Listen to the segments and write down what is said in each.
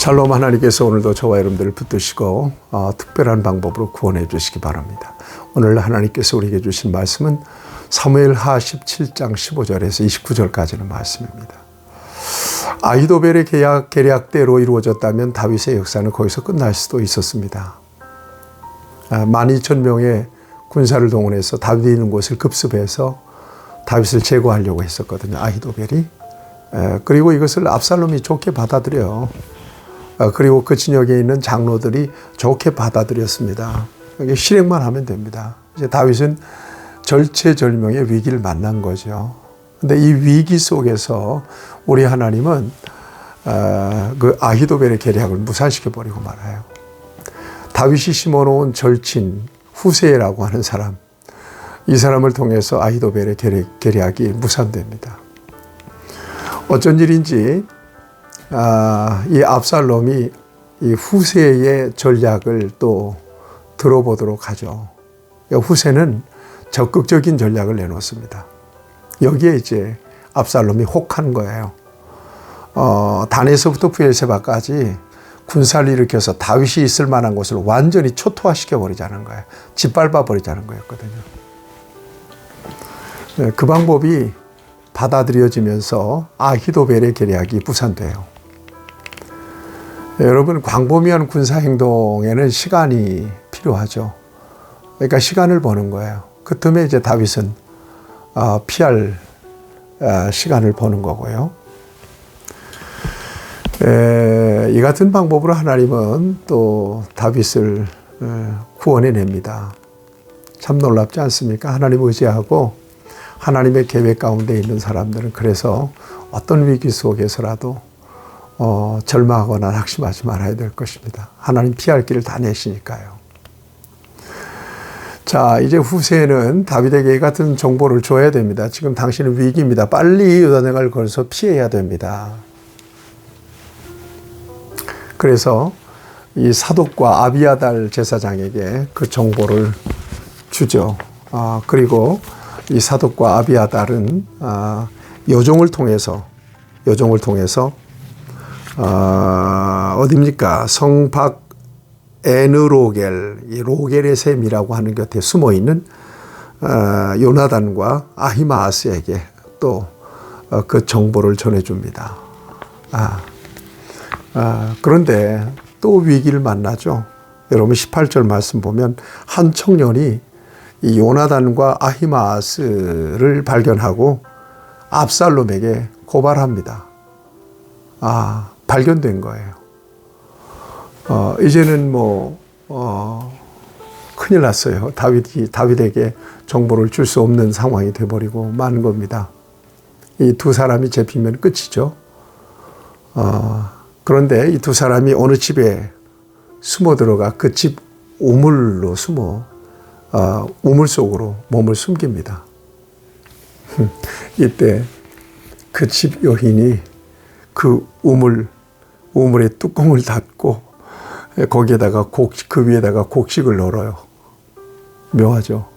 샬롬, 하나님께서 오늘도 저와 여러분들을 붙드시고 특별한 방법으로 구원해 주시기 바랍니다. 오늘 하나님께서 우리에게 주신 말씀은 사무엘하 17장 15절에서 29절까지는 말씀입니다. 아히도벨의 계략대로 이루어졌다면 다윗의 역사는 거기서 끝날 수도 있었습니다. 12,000명의 군사를 동원해서 다윗이 있는 곳을 급습해서 다윗을 제거하려고 했었거든요. 아히도벨이. 그리고 이것을 압살롬이 좋게 받아들여요. 그리고 그 진영에 있는 장로들이 좋게 받아들였습니다. 실행만 하면 됩니다. 이제 다윗은 절체절명의 위기를 만난 거죠. 근데 이 위기 속에서 우리 하나님은 그 아히도벨의 계략을 무산시켜 버리고 말아요. 다윗이 심어놓은 절친 후세라고 하는 사람, 이 사람을 통해서 아히도벨의 계략이 무산됩니다. 어쩐 일인지 이 압살롬이 이 후세의 전략을 또 들어보도록 하죠. 후세는 적극적인 전략을 내놓습니다. 여기에 이제 압살롬이 혹한 거예요. 단에서부터 브엘세바까지 군사를 일으켜서 다윗이 있을 만한 곳을 완전히 초토화시켜 버리자는 거예요. 짓밟아 버리자는 거였거든요. 그 방법이 받아들여지면서 아히도벨의 계략이 무산돼요. 여러분, 광범위한 군사 행동에는 시간이 필요하죠. 그러니까 시간을 버는 거예요. 그 틈에 이제 다윗은 피할 시간을 버는 거고요. 이 같은 방법으로 하나님은 또 다윗을 구원해냅니다. 참 놀랍지 않습니까? 하나님 의지하고 하나님의 계획 가운데 있는 사람들은 그래서 어떤 위기 속에서라도 절망하거나 낙심하지 말아야 될 것입니다. 하나님 피할 길을 다 내시니까요. 자, 이제 후세는 다윗에게 이 같은 정보를 줘야 됩니다. 지금 당신은 위기입니다. 빨리 요단강을 걸어서 피해야 됩니다. 그래서 이 사독과 아비아달 제사장에게 그 정보를 주죠. 그리고 이 사독과 아비아달은 여종을 통해서 어디입니까? 성박 에느로겔, 이 로겔의 셈이라고 하는 곁에 숨어 있는 요나단과 아히마아스에게 또 그 정보를 전해줍니다. 그런데 또 위기를 만나죠. 여러분 18절 말씀 보면 한 청년이 이 요나단과 아히마아스를 발견하고 압살롬에게 고발합니다. 발견된 거예요. 이제는 큰일 났어요. 다윗에게 정보를 줄 수 없는 상황이 돼버리고 마는 겁니다. 이 두 사람이 잡히면 끝이죠. 그런데 이 두 사람이 어느 집에 숨어 들어가 그 집 우물로 우물 속으로 몸을 숨깁니다. 이때 그 집 여인이 그 우물의 뚜껑을 닫고 거기에다가 그 위에다가 곡식을 널어요. 묘하죠.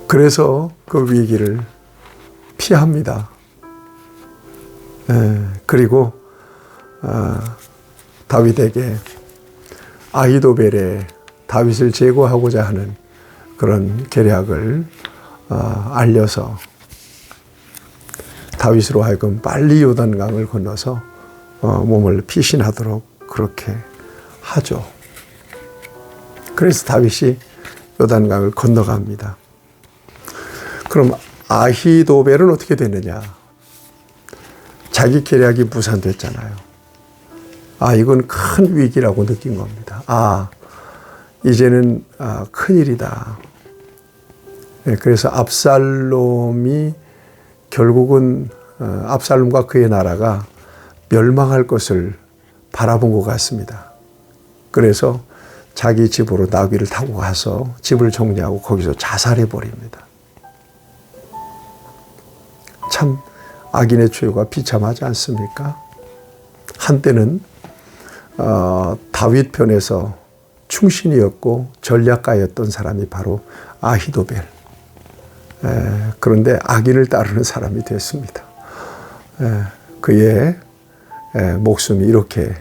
그래서 그 위기를 피합니다. 그리고 다윗에게 아히도벨의 다윗을 제거하고자 하는 그런 계략을 알려서 다윗으로 하여금 빨리 요단강을 건너서 몸을 피신하도록 그렇게 하죠. 그래서 다윗이 요단강을 건너갑니다. 그럼 아히도벨은 어떻게 됐느냐? 자기 계략이 무산됐잖아요. 이건 큰 위기라고 느낀 겁니다. 이제는 큰일이다. 그래서 압살롬이 결국은 압살롬과 그의 나라가 멸망할 것을 바라본 것 같습니다. 그래서 자기 집으로 나귀를 타고 가서 집을 정리하고 거기서 자살해 버립니다. 참 악인의 죄가 비참하지 않습니까? 한때는 다윗 편에서 충신이었고 전략가였던 사람이 바로 아히도벨. 그런데 악인을 따르는 사람이 됐습니다. 그의 목숨이 이렇게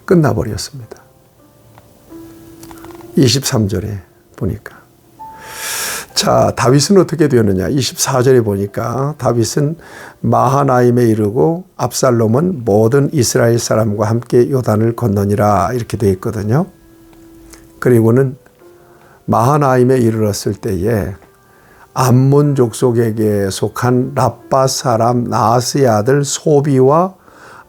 끝나버렸습니다. 23절에 보니까. 자, 다윗은 어떻게 되었느냐? 24절에 보니까 다윗은 마하나임에 이르고 압살롬은 모든 이스라엘 사람과 함께 요단을 건너니라 이렇게 되어 있거든요. 그리고는 마하나임에 이르렀을 때에 암몬 족속에게 속한 랍바 사람 나하스의 아들 소비와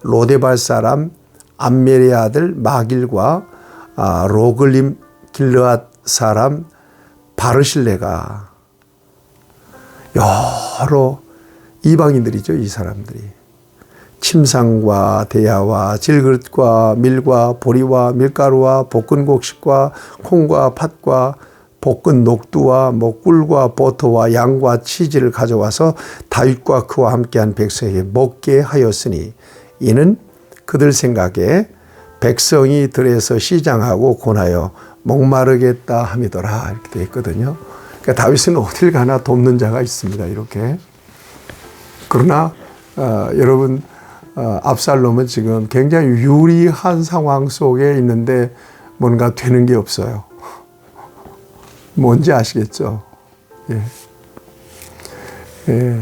로데발 사람 암멜의 아들 마길과 로글림 길르앗 사람 바르실레가 여러 이방인들이죠. 이 사람들이 침상과 대야와 질그릇과 밀과 보리와 밀가루와 볶은 곡식과 콩과 팥과 볶은 녹두와 꿀과 버터와 양과 치즈를 가져와서 다윗과 그와 함께한 백성에게 먹게 하였으니 이는 그들 생각에 백성이 들에서 시장하고 권하여 목마르겠다 함이더라 이렇게 되어 있거든요. 그러니까 다윗은 어딜 가나 돕는 자가 있습니다. 이렇게. 그러나 여러분 압살롬은 지금 굉장히 유리한 상황 속에 있는데 뭔가 되는 게 없어요. 뭔지 아시겠죠?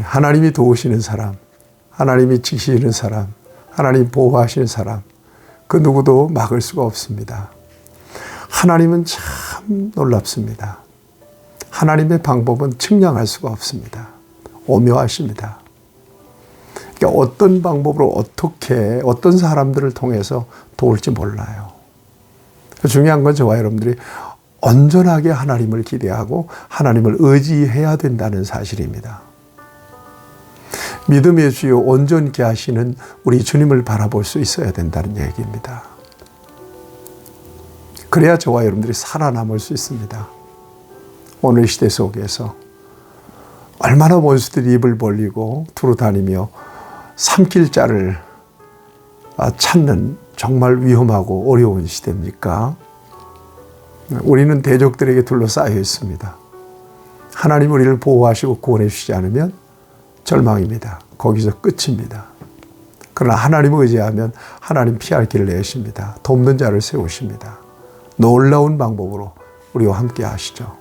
하나님이 도우시는 사람, 하나님이 지키시는 사람, 하나님 보호하시는 사람, 그 누구도 막을 수가 없습니다. 하나님은 참 놀랍습니다. 하나님의 방법은 측량할 수가 없습니다. 오묘하십니다. 그러니까 어떤 방법으로 어떻게 어떤 사람들을 통해서 도울지 몰라요. 중요한 건 저와 여러분들이 온전하게 하나님을 기대하고 하나님을 의지해야 된다는 사실입니다. 믿음의 주요 온전케 하시는 우리 주님을 바라볼 수 있어야 된다는 얘기입니다. 그래야 저와 여러분들이 살아남을 수 있습니다. 오늘 시대 속에서 얼마나 원수들이 입을 벌리고 두루다니며 삼킬 자를 찾는 정말 위험하고 어려운 시대입니까? 우리는 대적들에게 둘러싸여 있습니다. 하나님 우리를 보호하시고 구원해 주시지 않으면 절망입니다. 거기서 끝입니다. 그러나 하나님을 의지하면 하나님 피할 길을 내십니다. 돕는 자를 세우십니다. 놀라운 방법으로 우리와 함께 하시죠.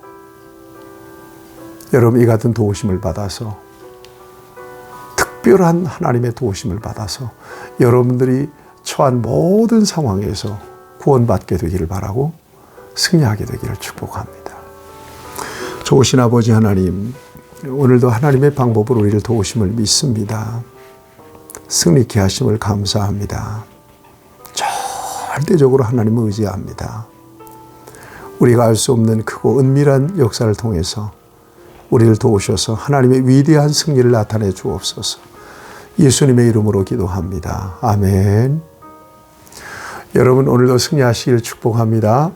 여러분 이 같은 도우심을 받아서 특별한 하나님의 도우심을 받아서 여러분들이 처한 모든 상황에서 구원받게 되기를 바라고 승리하게 되기를 축복합니다. 좋으신 아버지 하나님, 오늘도 하나님의 방법으로 우리를 도우심을 믿습니다. 승리케 하심을 감사합니다. 절대적으로 하나님을 의지합니다. 우리가 알 수 없는 크고 은밀한 역사를 통해서 우리를 도우셔서 하나님의 위대한 승리를 나타내 주옵소서. 예수님의 이름으로 기도합니다. 아멘. 여러분 오늘도 승리하시길 축복합니다.